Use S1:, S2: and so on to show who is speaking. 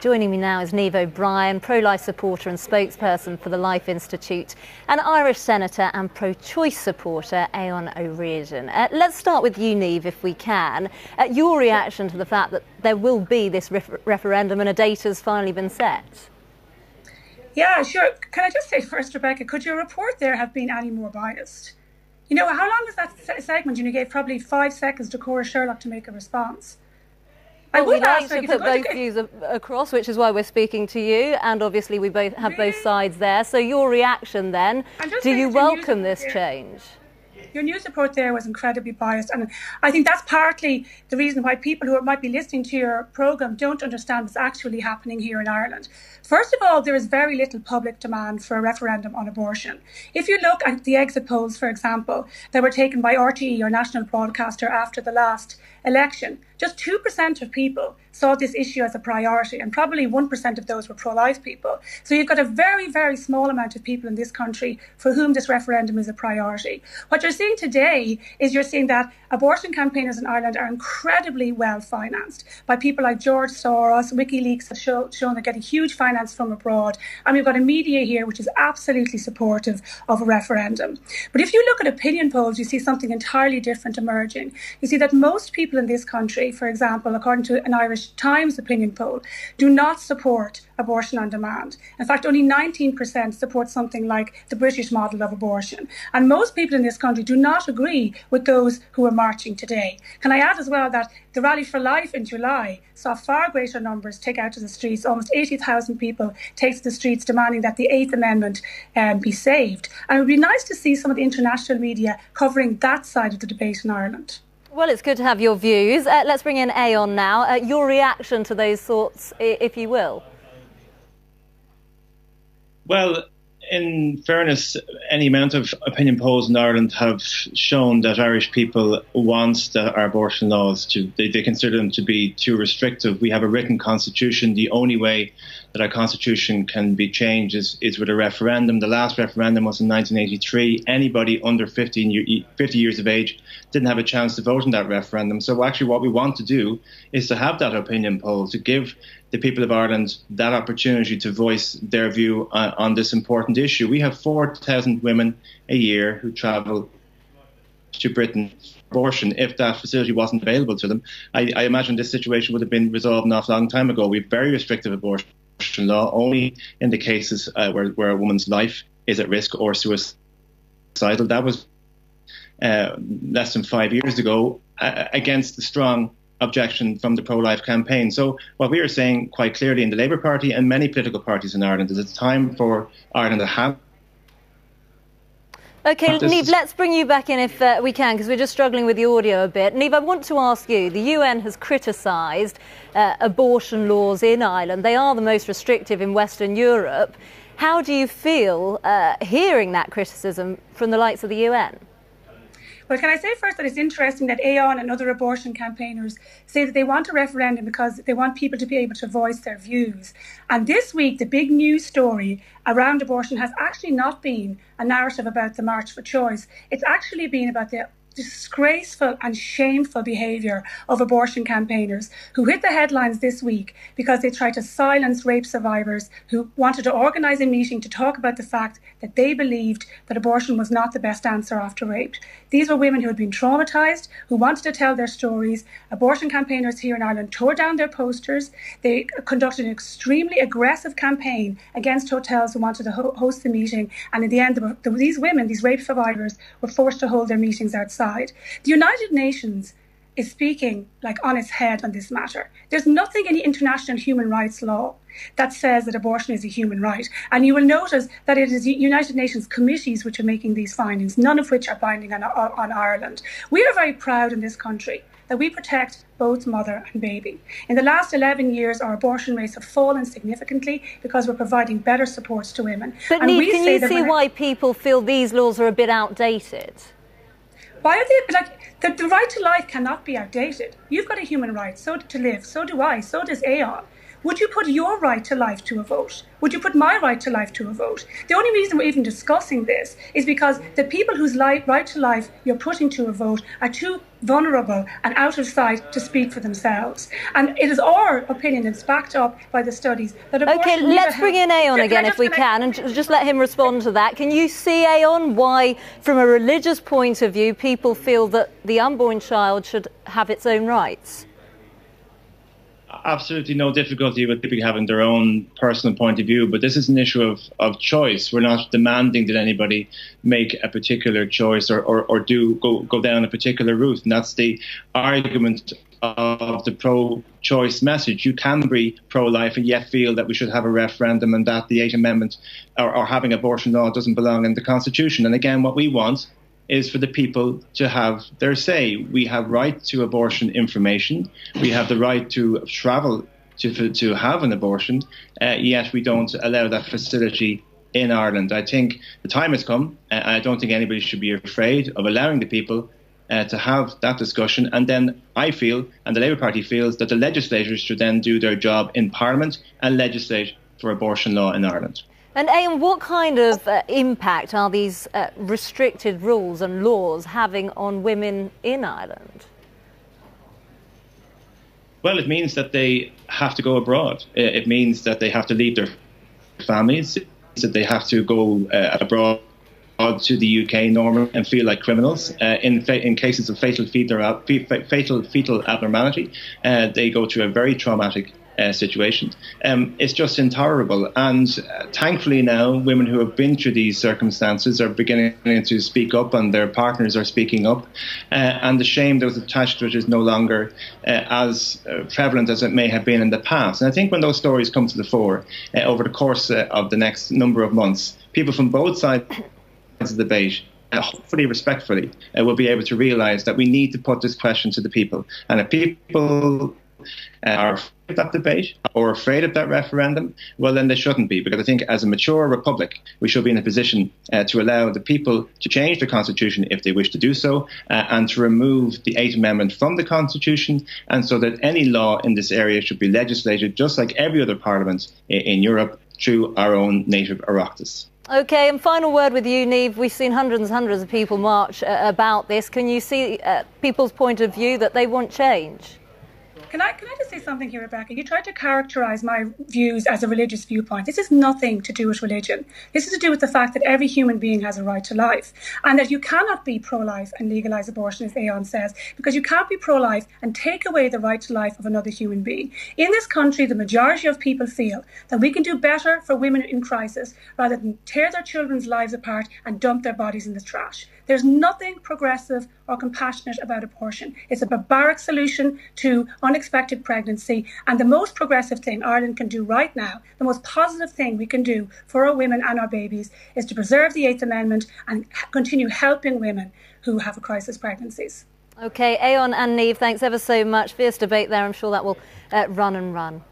S1: Joining me now is Niamh Ui Bhriain, pro-life supporter and spokesperson for the Life Institute, and Irish senator and pro-choice supporter Aodhán Ríordáin. Let's start with you, Niamh, if we can. Your reaction to the fact that there will be this referendum and a date has finally been set.
S2: Yeah, sure. Can I just say first, Rebecca, could your report there have been any more biased? You know, how long was that segment? You gave probably 5 seconds to Cora Sherlock to make a response.
S1: Well, we like to put both views across, which is why we're speaking to you, and obviously we both have both sides there. So your reaction then, do you welcome this change?
S2: Your news report there was incredibly biased, and I think that's partly the reason why people who might be listening to your programme don't understand what's actually happening here in Ireland. First of all, there is very little public demand for a referendum on abortion. If you look at the exit polls, for example, that were taken by RTE, or national broadcaster, after the last election, just 2% of people saw this issue as a priority, and probably 1% of those were pro-life people. So you've got a very, very small amount of people in this country for whom this referendum is a priority. What you're seeing today is you're seeing that abortion campaigners in Ireland are incredibly well financed by people like George Soros. WikiLeaks have shown they're getting huge finance from abroad, and we've got a media here which is absolutely supportive of a referendum. But if you look at opinion polls, you see something entirely different emerging. You see that most people in this country, for example, according to an Irish Times opinion poll, do not support abortion on demand. In fact, only 19% support something like the British model of abortion. And most people in this country do not agree with those who are marching today. Can I add as well that the Rally for Life in July saw far greater numbers take out to the streets. Almost 80,000 people take to the streets demanding that the 8th Amendment be saved. And it would be nice to see some of the international media covering that side of the debate in Ireland.
S1: Well, it's good to have your views. Let's bring in Aodhán now. Your reaction to those thoughts, if you will.
S3: Well, in fairness, any amount of opinion polls in Ireland have shown that Irish people want our abortion laws they consider them to be too restrictive. We have a written constitution. The only way that our constitution can be changed is with a referendum. The last referendum was in 1983. Anybody under 50 years of age didn't have a chance to vote in that referendum. So actually what we want to do is to have that opinion poll, to give the people of Ireland that opportunity to voice their view on this important issue. We have 4,000 women a year who travel to Britain for abortion. If that facility wasn't available to them, I imagine this situation would have been resolved not a long time ago. We have very restrictive abortion law, only in the cases where a woman's life is at risk or suicidal. That was less than 5 years ago, against the strong objection from the pro-life campaign. So what we are saying quite clearly in the Labour Party and many political parties in Ireland is it's time for Ireland to have.
S1: OK, Niamh, let's bring you back in if we can, because we're just struggling with the audio a bit. Niamh, I want to ask you, the UN has criticised abortion laws in Ireland. They are the most restrictive in Western Europe. How do you feel hearing that criticism from the likes of the UN?
S2: Well, can I say first that it's interesting that Aodhán and other abortion campaigners say that they want a referendum because they want people to be able to voice their views. And this week, the big news story around abortion has actually not been a narrative about the March for Choice. It's actually been about the disgraceful and shameful behaviour of abortion campaigners who hit the headlines this week because they tried to silence rape survivors who wanted to organise a meeting to talk about the fact that they believed that abortion was not the best answer after rape. These were women who had been traumatised, who wanted to tell their stories. Abortion campaigners here in Ireland tore down their posters. They conducted an extremely aggressive campaign against hotels who wanted to host the meeting. And in the end, these women, these rape survivors, were forced to hold their meetings outside. The United Nations is speaking like on its head on this matter. There's nothing in the international human rights law that says that abortion is a human right. And you will notice that it is the United Nations committees which are making these findings, none of which are binding on Ireland. We are very proud in this country that we protect both mother and baby. In the last 11 years, our abortion rates have fallen significantly because we're providing better supports to women.
S1: But Niamh, can you see why people feel these laws are a bit outdated?
S2: Why are they, like, the right to life cannot be outdated. You've got a human right, so to live, so do I, so does Aodhán. Would you put your right to life to a vote? Would you put my right to life to a vote? The only reason we're even discussing this is because the people whose right to life you're putting to a vote are too vulnerable and out of sight to speak for themselves. And it is our opinion, it's backed up by the studies, that abortion...
S1: OK, let's bring in Aodhán again if we can, and just let him respond to that. Can you see, Aodhán, why, from a religious point of view, people feel that the unborn child should have its own rights?
S3: Absolutely no difficulty with people having their own personal point of view, but this is an issue of choice. We're not demanding that anybody make a particular choice or go down a particular route, and that's the argument of the pro-choice message. You can be pro-life and yet feel that we should have a referendum and that the 8th Amendment or having abortion law doesn't belong in the Constitution. And again, what we want is for the people to have their say. We have right to abortion information. We have the right to travel to have an abortion, yet we don't allow that facility in Ireland. I think the time has come, and I don't think anybody should be afraid of allowing the people to have that discussion. And then I feel, and the Labour Party feels, that the legislators should then do their job in Parliament and legislate for abortion law in Ireland.
S1: And Aodhán, what kind of impact are these restricted rules and laws having on women in Ireland?
S3: Well, it means that they have to go abroad. It means that they have to leave their families, that they have to go abroad to the UK normally and feel like criminals. In cases of fatal fetal abnormality, they go through a very traumatic situation. It's just intolerable. And thankfully now, women who have been through these circumstances are beginning to speak up, and their partners are speaking up. And the shame that was attached to it is no longer as prevalent as it may have been in the past. And I think when those stories come to the fore over the course of the next number of months, people from both sides of the debate, hopefully respectfully, will be able to realise that we need to put this question to the people. And if people are afraid of that debate or afraid of that referendum, well, then they shouldn't be, because I think as a mature republic, we should be in a position to allow the people to change the Constitution if they wish to do so, and to remove the 8th Amendment from the Constitution, and so that any law in this area should be legislated just like every other parliament in Europe through our own native Oireachtas.
S1: OK, and final word with you, Niamh. We've seen hundreds and hundreds of people march about this. Can you see people's point of view that they want change?
S2: Can I just say something here, Rebecca? You tried to characterise my views as a religious viewpoint. This is nothing to do with religion. This is to do with the fact that every human being has a right to life, and that you cannot be pro-life and legalise abortion, as Aodhán says, because you can't be pro-life and take away the right to life of another human being. In this country, the majority of people feel that we can do better for women in crisis rather than tear their children's lives apart and dump their bodies in the trash. There's nothing progressive or compassionate about abortion. It's a barbaric solution to unexpected pregnancy, and the most progressive thing Ireland can do right now, the most positive thing we can do for our women and our babies, is to preserve the 8th Amendment and continue helping women who have crisis pregnancies.
S1: OK, Aodhán and Niamh, thanks ever so much. Fierce debate there. I'm sure that will run and run.